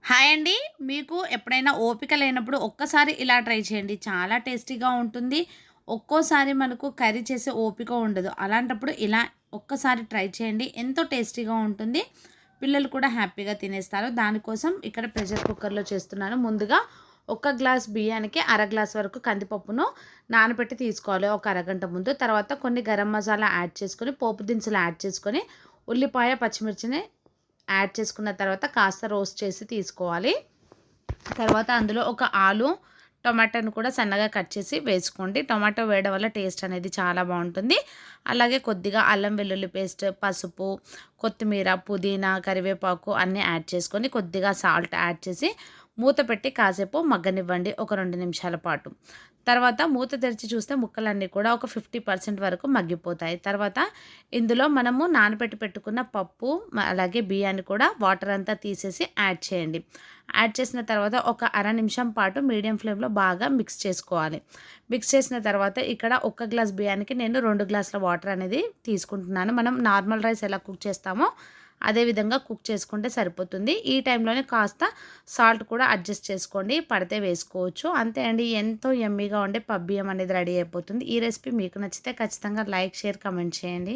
Hi అండి. మీకు ఎప్పుడైనా ఓపిక లేనప్పుడు ఒక్కసారి ఇలా ట్రై చేయండి. చాలా టేస్టీగా ఉంటుంది. ఒక్కోసారి మనకు కర్రీ చేసే ఓపిక ఉండదు. అలాంటప్పుడు ఇలా ఒక్కసారి ట్రై చేయండి. ఎంతో టేస్టీగా ఉంటుంది. పిల్లలు కూడా హ్యాపీగా తినేస్తారు. దానికోసం ఇక్కడ ప్రెషర్ కుక్కర్‌లో చేస్తున్నాను. ముందుగా ఒక గ్లాస్ బియ్యానికి అర గ్లాస్ వరకు కందిపప్పును నానబెట్టి తీసుకోవాలి ఒక అరగంట ముందు. తర్వాత కొన్ని గరం మసాలా యాడ్ చేసుకొని, పోపు దినుసులు యాడ్ చేసుకొని, ఉల్లిపాయ, పచ్చిమిర్చిని యాడ్ చేసుకున్న తర్వాత కాస్త రోస్ట్ చేసి తీసుకోవాలి. తర్వాత అందులో ఒక ఆలు, టొమాటోని కూడా సన్నగా కట్ చేసి వేసుకోండి. టొమాటో వేయడం వల్ల టేస్ట్ అనేది చాలా బాగుంటుంది. అలాగే కొద్దిగా అల్లం వెల్లుల్లి పేస్ట్, పసుపు, కొత్తిమీర, పుదీనా, కరివేపాకు అన్నీ యాడ్ చేసుకొని కొద్దిగా సాల్ట్ యాడ్ చేసి మూత పెట్టి కాసేపు మగ్గనివ్వండి ఒక 2 నిమిషాల పాటు. తర్వాత మూత తెరిచి చూస్తే ముక్కలన్నీ కూడా ఒక 50% వరకు మగ్గిపోతాయి. తర్వాత ఇందులో మనము నానబెట్టి పెట్టుకున్న పప్పు అలాగే బియ్యాన్ని కూడా వాటర్ అంతా తీసేసి యాడ్ చేయండి. యాడ్ చేసిన తర్వాత ఒక అర నిమిషం పాటు మీడియం ఫ్లేమ్‌లో బాగా మిక్స్ చేసుకోవాలి. మిక్స్ చేసిన తర్వాత ఇక్కడ ఒక గ్లాస్ బియ్యానికి నేను 2 గ్లాసుల వాటర్ అనేది తీసుకుంటున్నాను. మనం నార్మల్ రైస్ ఎలా కుక్ చేస్తామో అదే విధంగా కుక్ చేసుకుంటే సరిపోతుంది. ఈ టైంలోనే కాస్త సాల్ట్ కూడా అడ్జస్ట్ చేసుకోండి. పడితే వేసుకోవచ్చు. అంతే అండి. ఎంతో యమ్మీగా ఉండే పబ్బియ్యం అనేది రెడీ అయిపోతుంది. ఈ రెసిపీ మీకు నచ్చితే ఖచ్చితంగా లైక్, షేర్, కామెంట్ చేయండి.